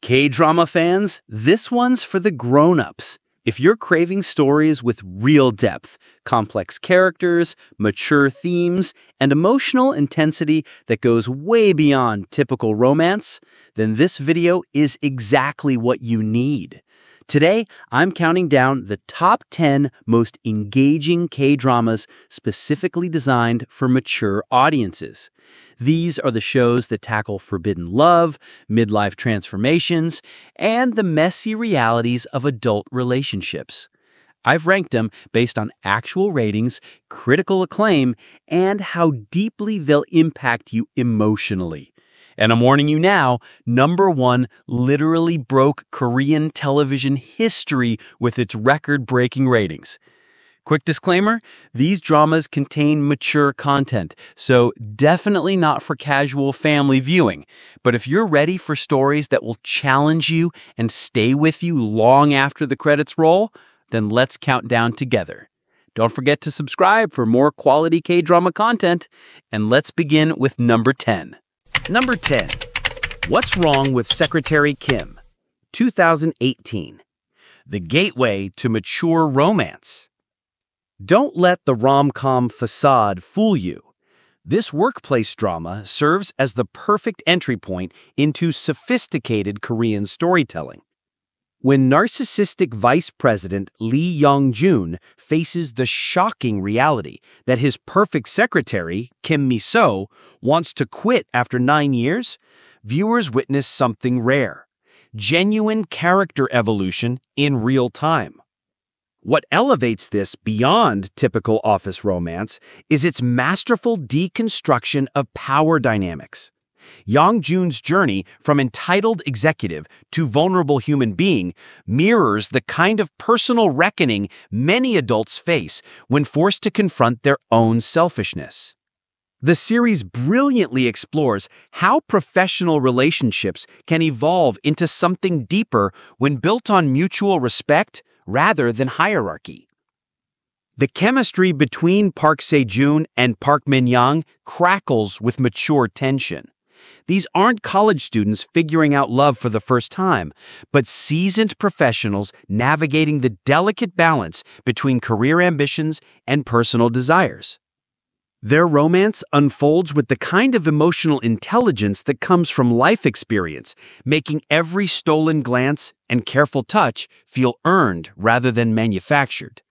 K-drama fans, this one's for the grown-ups. If you're craving stories with real depth, complex characters, mature themes, and emotional intensity that goes way beyond typical romance, then this video is exactly what you need. Today, I'm counting down the top 10 most engaging K-dramas specifically designed for mature audiences. These are the shows that tackle forbidden love, midlife transformations, and the messy realities of adult relationships. I've ranked them based on actual ratings, critical acclaim, and how deeply they'll impact you emotionally. And I'm warning you now, number 1 literally broke Korean television history with its record-breaking ratings. Quick disclaimer, these dramas contain mature content, so definitely not for casual family viewing. But if you're ready for stories that will challenge you and stay with you long after the credits roll, then let's count down together. Don't forget to subscribe for more quality K-drama content, and let's begin with number 10. Number 10. What's Wrong with Secretary Kim? 2018. The gateway to mature romance. Don't let the rom-com facade fool you. This workplace drama serves as the perfect entry point into sophisticated Korean storytelling. When narcissistic Vice President Lee Young-jun faces the shocking reality that his perfect secretary, Kim Mi-so, wants to quit after 9 years, viewers witness something rare: genuine character evolution in real time. What elevates this beyond typical office romance is its masterful deconstruction of power dynamics. Young-jun's journey from entitled executive to vulnerable human being mirrors the kind of personal reckoning many adults face when forced to confront their own selfishness. The series brilliantly explores how professional relationships can evolve into something deeper when built on mutual respect rather than hierarchy. The chemistry between Park Se-joon and Park Min-young crackles with mature tension. These aren't college students figuring out love for the first time, but seasoned professionals navigating the delicate balance between career ambitions and personal desires. Their romance unfolds with the kind of emotional intelligence that comes from life experience, making every stolen glance and careful touch feel earned rather than manufactured.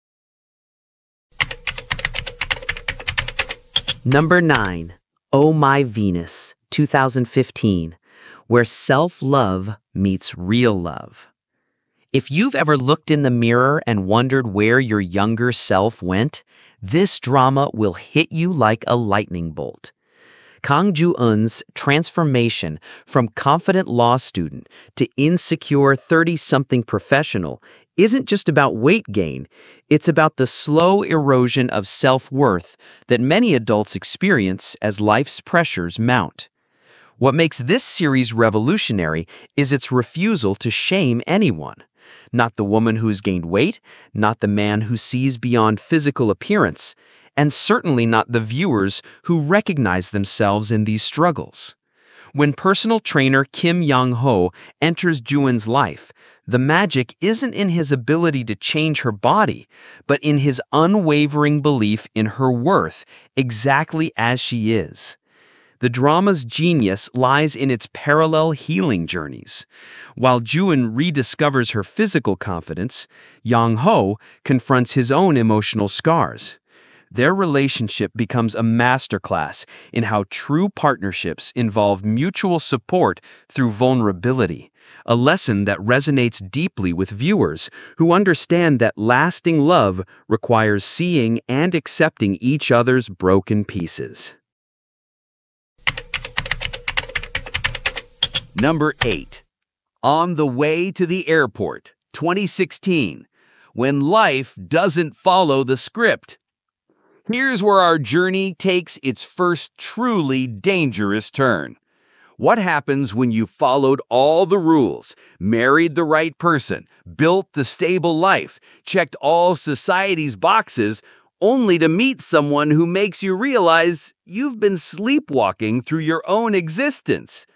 Number 9. Oh My Venus, 2015, where self-love meets real love. If you've ever looked in the mirror and wondered where your younger self went, this drama will hit you like a lightning bolt. Kang Joo-eun's transformation from confident law student to insecure 30-something professional isn't just about weight gain, it's about the slow erosion of self-worth that many adults experience as life's pressures mount. What makes this series revolutionary is its refusal to shame anyone. Not the woman who's gained weight, not the man who sees beyond physical appearance, and certainly not the viewers who recognize themselves in these struggles. When personal trainer Kim Young-ho enters Joo-eun's life, the magic isn't in his ability to change her body, but in his unwavering belief in her worth exactly as she is. The drama's genius lies in its parallel healing journeys. While Joo-eun rediscovers her physical confidence, Young-ho confronts his own emotional scars. Their relationship becomes a masterclass in how true partnerships involve mutual support through vulnerability, a lesson that resonates deeply with viewers who understand that lasting love requires seeing and accepting each other's broken pieces. Number 8. On the Way to the Airport, 2016, when life doesn't follow the script. Here's where our journey takes its first truly dangerous turn. What happens when you followed all the rules, married the right person, built the stable life, checked all society's boxes, only to meet someone who makes you realize you've been sleepwalking through your own existence?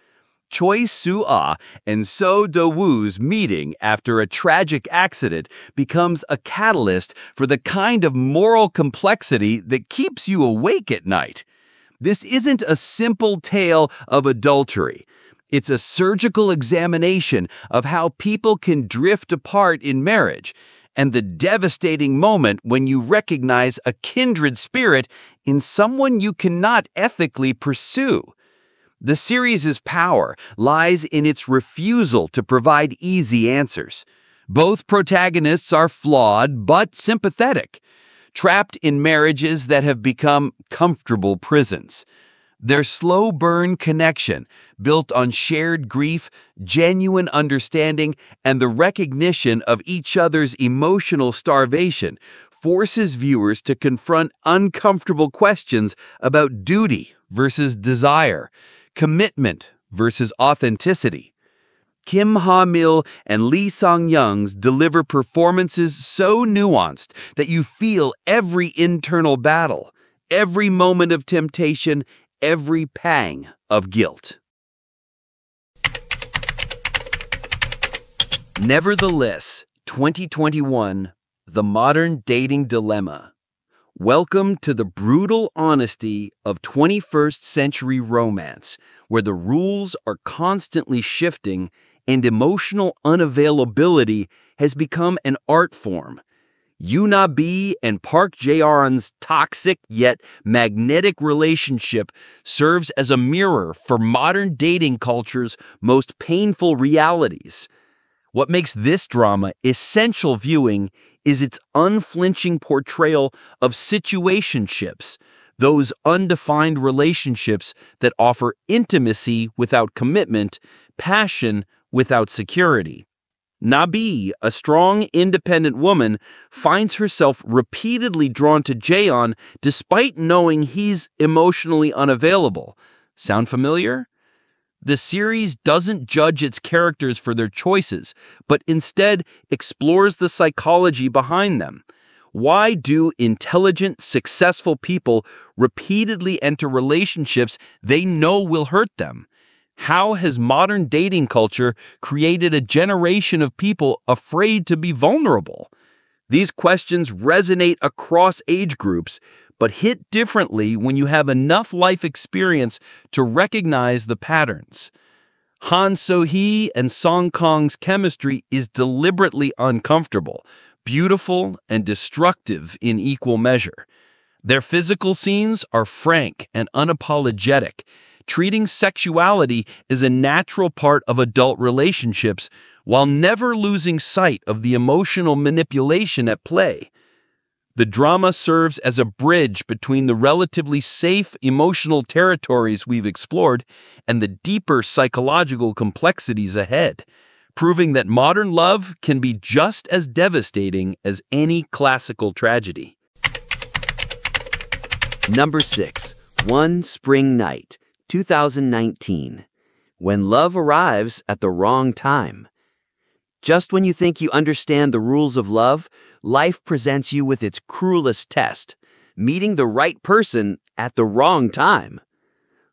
Choi Soo-ah and So Do-woo's meeting after a tragic accident becomes a catalyst for the kind of moral complexity that keeps you awake at night. This isn't a simple tale of adultery. It's a surgical examination of how people can drift apart in marriage, and the devastating moment when you recognize a kindred spirit in someone you cannot ethically pursue. The series' power lies in its refusal to provide easy answers. Both protagonists are flawed but sympathetic, trapped in marriages that have become comfortable prisons. Their slow-burn connection, built on shared grief, genuine understanding, and the recognition of each other's emotional starvation, forces viewers to confront uncomfortable questions about duty versus desire, commitment versus authenticity. Kim Ha-mil and Lee Sang-young's deliver performances so nuanced that you feel every internal battle, every moment of temptation, every pang of guilt. Nevertheless, 2021, The Modern Dating Dilemma. Welcome to the brutal honesty of 21st century romance, where the rules are constantly shifting and emotional unavailability has become an art form. Yoona B and Park Jae-on's toxic yet magnetic relationship serves as a mirror for modern dating culture's most painful realities. What makes this drama essential viewing is its unflinching portrayal of situationships, those undefined relationships that offer intimacy without commitment, passion without security. Nabi, a strong, independent woman, finds herself repeatedly drawn to Jaeon despite knowing he's emotionally unavailable. Sound familiar? The series doesn't judge its characters for their choices, but instead explores the psychology behind them. Why do intelligent, successful people repeatedly enter relationships they know will hurt them? How has modern dating culture created a generation of people afraid to be vulnerable? These questions resonate across age groups, but hit differently when you have enough life experience to recognize the patterns. Han So-hee and Song Kang's chemistry is deliberately uncomfortable, beautiful, and destructive in equal measure. Their physical scenes are frank and unapologetic, treating sexuality as a natural part of adult relationships while never losing sight of the emotional manipulation at play. The drama serves as a bridge between the relatively safe emotional territories we've explored and the deeper psychological complexities ahead, proving that modern love can be just as devastating as any classical tragedy. Number 6. One Spring Night, 2019. When love arrives at the wrong time. Just when you think you understand the rules of love, life presents you with its cruelest test, meeting the right person at the wrong time.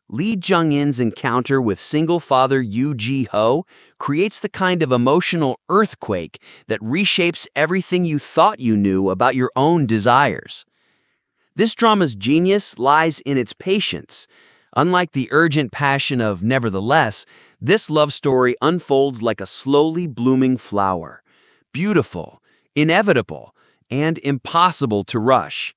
Lee Jung-in's encounter with single father Yoo Ji-ho creates the kind of emotional earthquake that reshapes everything you thought you knew about your own desires. This drama's genius lies in its patience. Unlike the urgent passion of Nevertheless, this love story unfolds like a slowly blooming flower, beautiful, inevitable, and impossible to rush.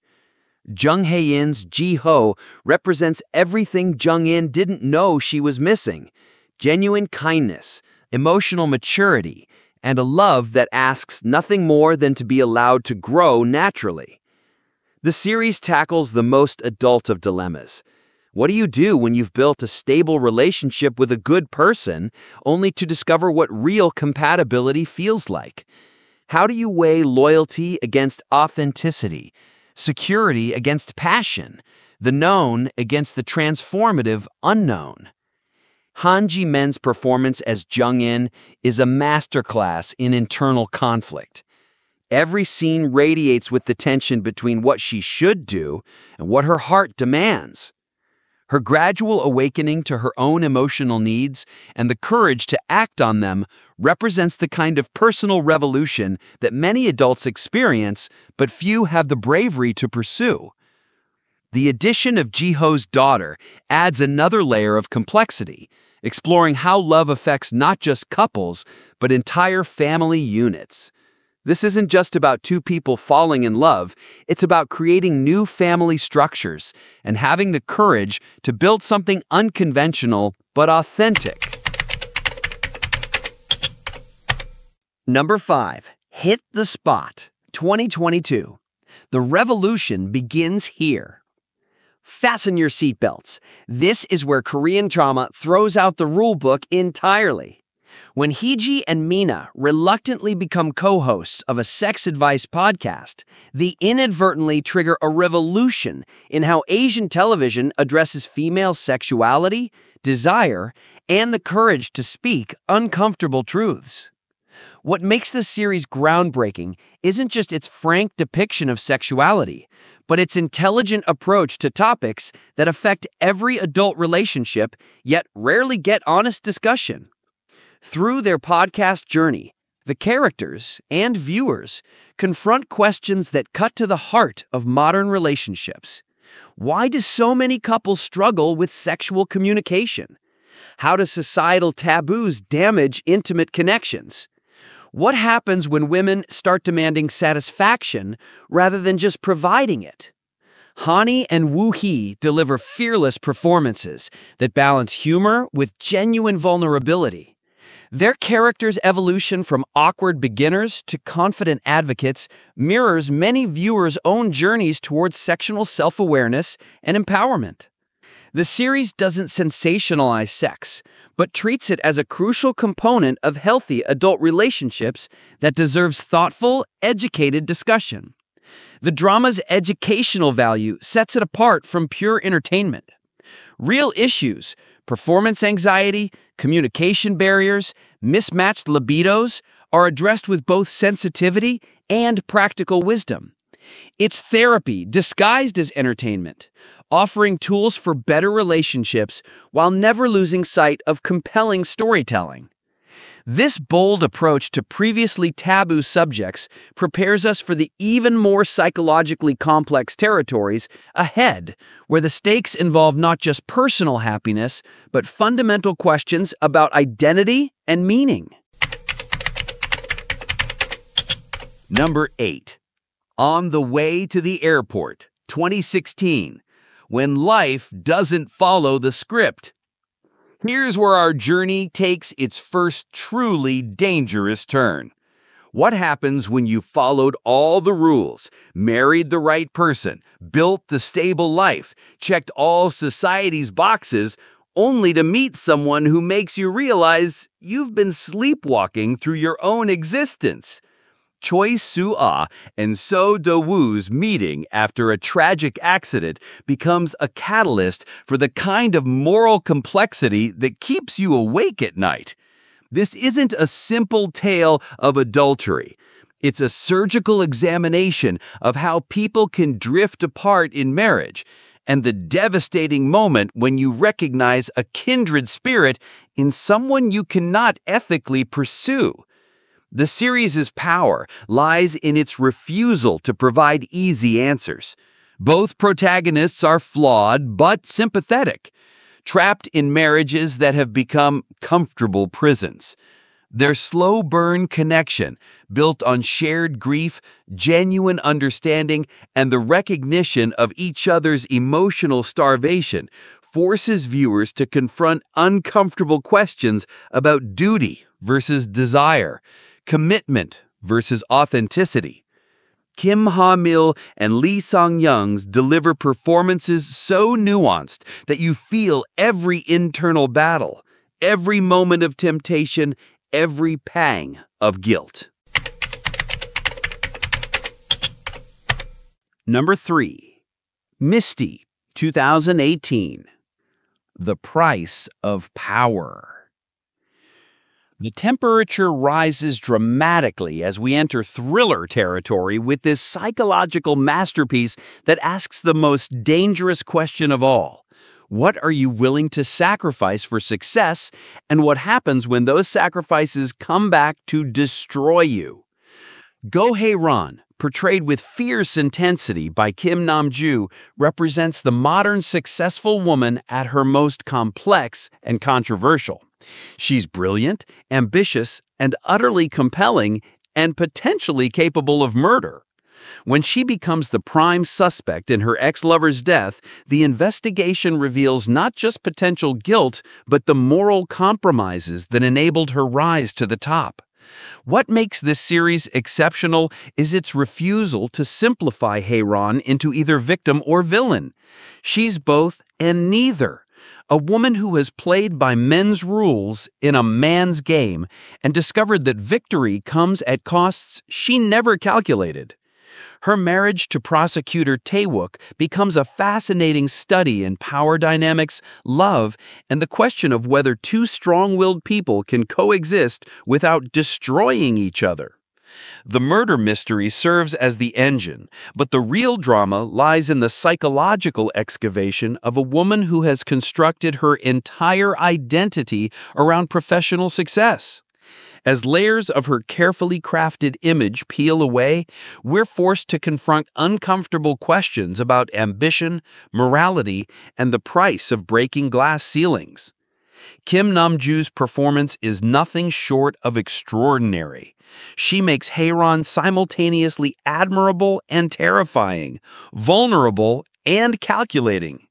Jung Hae-in's Ji-ho represents everything Jung-in didn't know she was missing: genuine kindness, emotional maturity, and a love that asks nothing more than to be allowed to grow naturally. The series tackles the most adult of dilemmas. What do you do when you've built a stable relationship with a good person, only to discover what real compatibility feels like? How do you weigh loyalty against authenticity, security against passion, the known against the transformative unknown? Han Ji-men's performance as Jung-in is a masterclass in internal conflict. Every scene radiates with the tension between what she should do and what her heart demands. Her gradual awakening to her own emotional needs and the courage to act on them represents the kind of personal revolution that many adults experience, but few have the bravery to pursue. The addition of Jiho's daughter adds another layer of complexity, exploring how love affects not just couples, but entire family units. This isn't just about two people falling in love, it's about creating new family structures and having the courage to build something unconventional but authentic. Number 5. Hit the Spot, 2022. The revolution begins here. Fasten your seatbelts. This is where Korean drama throws out the rulebook entirely. When Heeji and Mina reluctantly become co-hosts of a sex advice podcast, they inadvertently trigger a revolution in how Asian television addresses female sexuality, desire, and the courage to speak uncomfortable truths. What makes this series groundbreaking isn't just its frank depiction of sexuality, but its intelligent approach to topics that affect every adult relationship, yet rarely get honest discussion. Through their podcast journey, the characters and viewers confront questions that cut to the heart of modern relationships. Why do so many couples struggle with sexual communication? How do societal taboos damage intimate connections? What happens when women start demanding satisfaction rather than just providing it? Hani and Woo-hee deliver fearless performances that balance humor with genuine vulnerability. Their characters' evolution from awkward beginners to confident advocates mirrors many viewers' own journeys towards sexual self-awareness and empowerment. The series doesn't sensationalize sex, but treats it as a crucial component of healthy adult relationships that deserves thoughtful, educated discussion. The drama's educational value sets it apart from pure entertainment. Real issues, performance anxiety, communication barriers, mismatched libidos, are addressed with both sensitivity and practical wisdom. It's therapy disguised as entertainment, offering tools for better relationships while never losing sight of compelling storytelling. This bold approach to previously taboo subjects prepares us for the even more psychologically complex territories ahead, where the stakes involve not just personal happiness, but fundamental questions about identity and meaning. Number 8. On the Way to the Airport, 2016. When life doesn't follow the script. Here's where our journey takes its first truly dangerous turn. What happens when you followed all the rules, married the right person, built the stable life, checked all society's boxes, only to meet someone who makes you realize you've been sleepwalking through your own existence? Choi Soo-ah and So Do-woo's meeting after a tragic accident becomes a catalyst for the kind of moral complexity that keeps you awake at night. This isn't a simple tale of adultery. It's a surgical examination of how people can drift apart in marriage, and the devastating moment when you recognize a kindred spirit in someone you cannot ethically pursue. The series' power lies in its refusal to provide easy answers. Both protagonists are flawed but sympathetic, trapped in marriages that have become comfortable prisons. Their slow-burn connection, built on shared grief, genuine understanding, and the recognition of each other's emotional starvation, forces viewers to confront uncomfortable questions about duty versus desire, commitment versus authenticity. Kim Ha-mil and Lee Sang-young's deliver performances so nuanced that you feel every internal battle, every moment of temptation, every pang of guilt. Number 3. Misty, 2018. The Price of Power. The temperature rises dramatically as we enter thriller territory with this psychological masterpiece that asks the most dangerous question of all. What are you willing to sacrifice for success, and what happens when those sacrifices come back to destroy you? Go Hae-ron, portrayed with fierce intensity by Kim Nam-ju, represents the modern successful woman at her most complex and controversial. She's brilliant, ambitious, and utterly compelling, and potentially capable of murder. When she becomes the prime suspect in her ex-lover's death, the investigation reveals not just potential guilt, but the moral compromises that enabled her rise to the top. What makes this series exceptional is its refusal to simplify Hae-ron into either victim or villain. She's both and neither. A woman who has played by men's rules in a man's game and discovered that victory comes at costs she never calculated. Her marriage to prosecutor Tae-wook becomes a fascinating study in power dynamics, love, and the question of whether two strong-willed people can coexist without destroying each other. The murder mystery serves as the engine, but the real drama lies in the psychological excavation of a woman who has constructed her entire identity around professional success. As layers of her carefully crafted image peel away, we're forced to confront uncomfortable questions about ambition, morality, and the price of breaking glass ceilings. Kim Nam-ju's performance is nothing short of extraordinary. She makes Hae-ron simultaneously admirable and terrifying, vulnerable and calculating.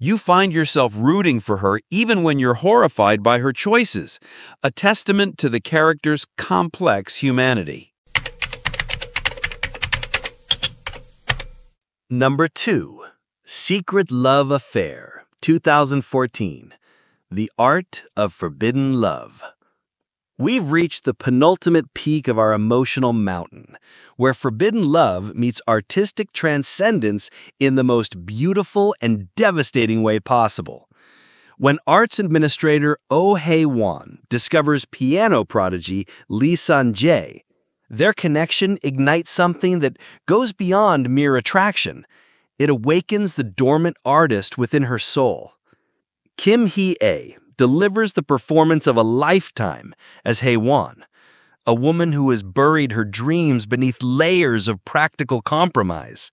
You find yourself rooting for her even when you're horrified by her choices, a testament to the character's complex humanity. Number 2. Secret Love Affair, 2014. The Art of Forbidden Love. We've reached the penultimate peak of our emotional mountain, where forbidden love meets artistic transcendence in the most beautiful and devastating way possible. When arts administrator Oh Hae-won discovers piano prodigy Lee Sun-jae, their connection ignites something that goes beyond mere attraction. It awakens the dormant artist within her soul. Kim Hee-ae delivers the performance of a lifetime as Hae-won, a woman who has buried her dreams beneath layers of practical compromise.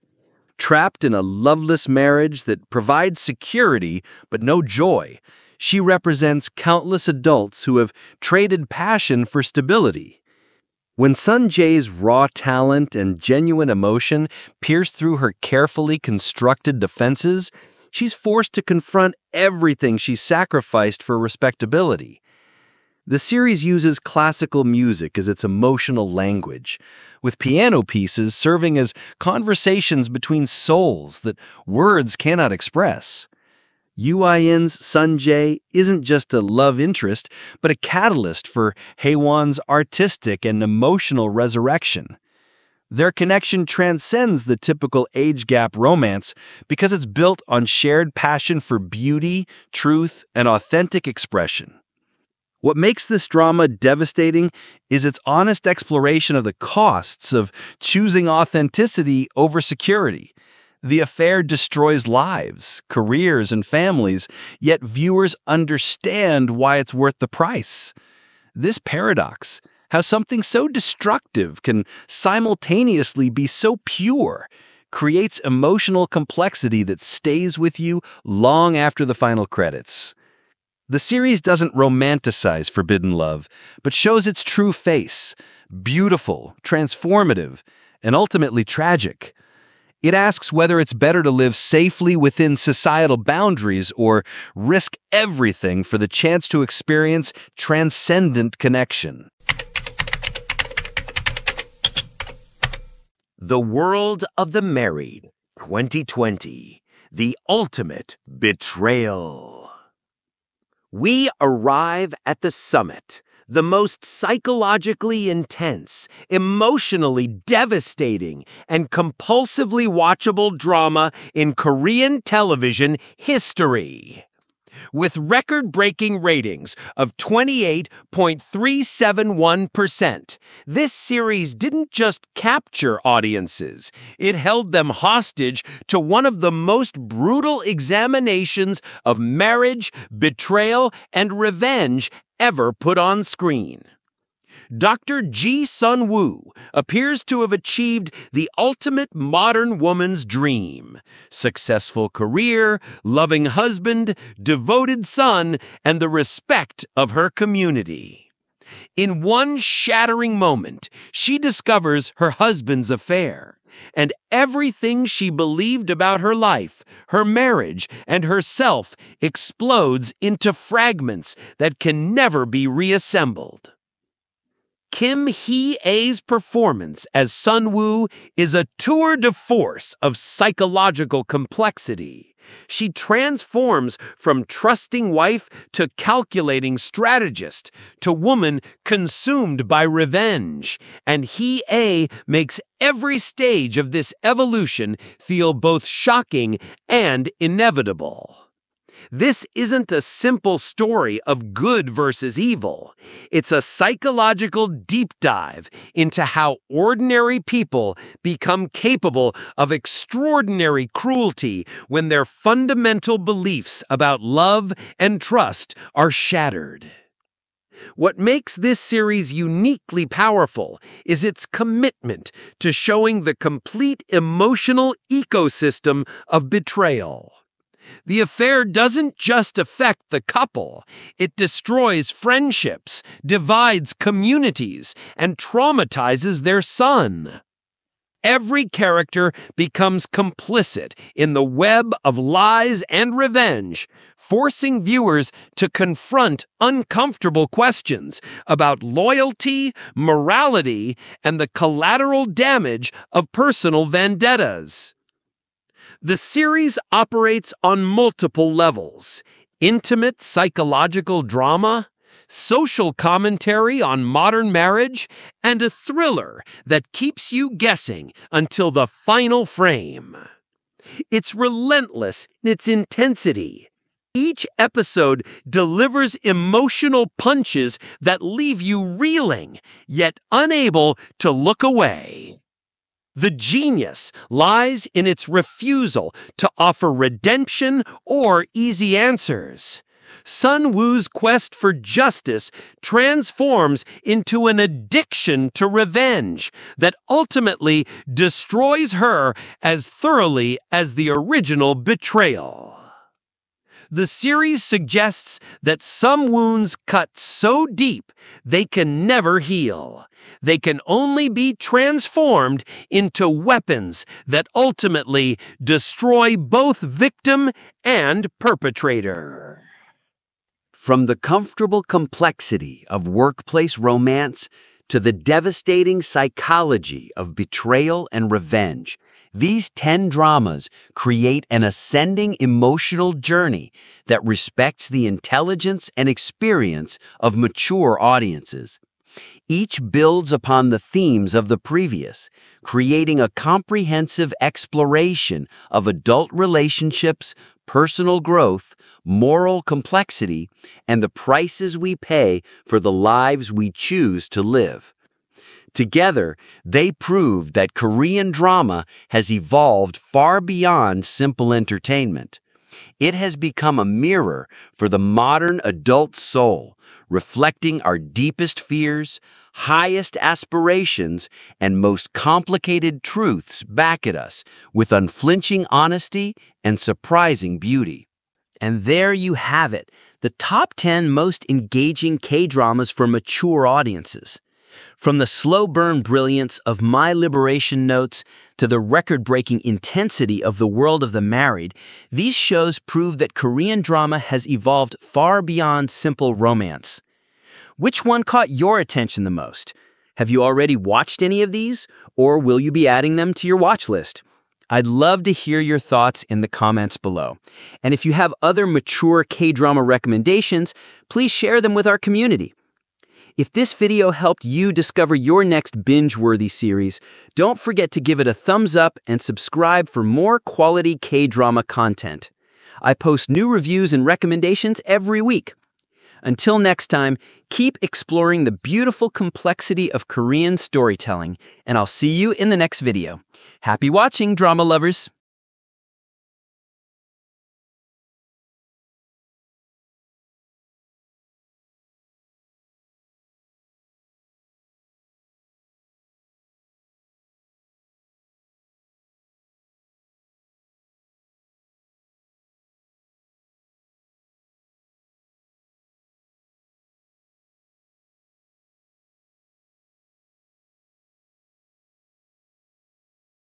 Trapped in a loveless marriage that provides security but no joy, she represents countless adults who have traded passion for stability. When Sun-jae's raw talent and genuine emotion pierce through her carefully constructed defenses, she's forced to confront everything she sacrificed for respectability. The series uses classical music as its emotional language, with piano pieces serving as conversations between souls that words cannot express. UIN's Sun-jae isn't just a love interest, but a catalyst for Hae-won's artistic and emotional resurrection. Their connection transcends the typical age gap romance because it's built on shared passion for beauty, truth, and authentic expression. What makes this drama devastating is its honest exploration of the costs of choosing authenticity over security. The affair destroys lives, careers, and families, yet viewers understand why it's worth the price. This paradox, how something so destructive can simultaneously be so pure, creates emotional complexity that stays with you long after the final credits. The series doesn't romanticize forbidden love, but shows its true face, beautiful, transformative, and ultimately tragic. It asks whether it's better to live safely within societal boundaries or risk everything for the chance to experience transcendent connection. The World of the Married, 2020. The Ultimate Betrayal. We arrive at the summit, the most psychologically intense, emotionally devastating, and compulsively watchable drama in Korean television history. With record-breaking ratings of 28.371%, this series didn't just capture audiences, it held them hostage to one of the most brutal examinations of marriage, betrayal, and revenge ever put on screen. Dr. Ji Sun-woo appears to have achieved the ultimate modern woman's dream: successful career, loving husband, devoted son, and the respect of her community. In one shattering moment, she discovers her husband's affair, and everything she believed about her life, her marriage, and herself explodes into fragments that can never be reassembled. Kim Hee-a's performance as Sun-woo is a tour de force of psychological complexity. She transforms from trusting wife to calculating strategist to woman consumed by revenge, and Hee-a makes every stage of this evolution feel both shocking and inevitable. This isn't a simple story of good versus evil. It's a psychological deep dive into how ordinary people become capable of extraordinary cruelty when their fundamental beliefs about love and trust are shattered. What makes this series uniquely powerful is its commitment to showing the complete emotional ecosystem of betrayal. The affair doesn't just affect the couple, it destroys friendships, divides communities, and traumatizes their son. Every character becomes complicit in the web of lies and revenge, forcing viewers to confront uncomfortable questions about loyalty, morality, and the collateral damage of personal vendettas. The series operates on multiple levels: intimate psychological drama, social commentary on modern marriage, and a thriller that keeps you guessing until the final frame. It's relentless in its intensity. Each episode delivers emotional punches that leave you reeling, yet unable to look away. The genius lies in its refusal to offer redemption or easy answers. Sun-woo's quest for justice transforms into an addiction to revenge that ultimately destroys her as thoroughly as the original betrayal. The series suggests that some wounds cut so deep they can never heal. They can only be transformed into weapons that ultimately destroy both victim and perpetrator. From the comfortable complexity of workplace romance to the devastating psychology of betrayal and revenge, these 10 dramas create an ascending emotional journey that respects the intelligence and experience of mature audiences. Each builds upon the themes of the previous, creating a comprehensive exploration of adult relationships, personal growth, moral complexity, and the prices we pay for the lives we choose to live. Together, they prove that Korean drama has evolved far beyond simple entertainment. It has become a mirror for the modern adult soul, reflecting our deepest fears, highest aspirations, and most complicated truths back at us with unflinching honesty and surprising beauty. And there you have it, the top 10 most engaging K-dramas for mature audiences. From the slow-burn brilliance of My Liberation Notes to the record-breaking intensity of The World of the Married, these shows prove that Korean drama has evolved far beyond simple romance. Which one caught your attention the most? Have you already watched any of these, or will you be adding them to your watch list? I'd love to hear your thoughts in the comments below. And if you have other mature K-drama recommendations, please share them with our community. If this video helped you discover your next binge-worthy series, don't forget to give it a thumbs up and subscribe for more quality K-drama content. I post new reviews and recommendations every week. Until next time, keep exploring the beautiful complexity of Korean storytelling, and I'll see you in the next video. Happy watching, drama lovers!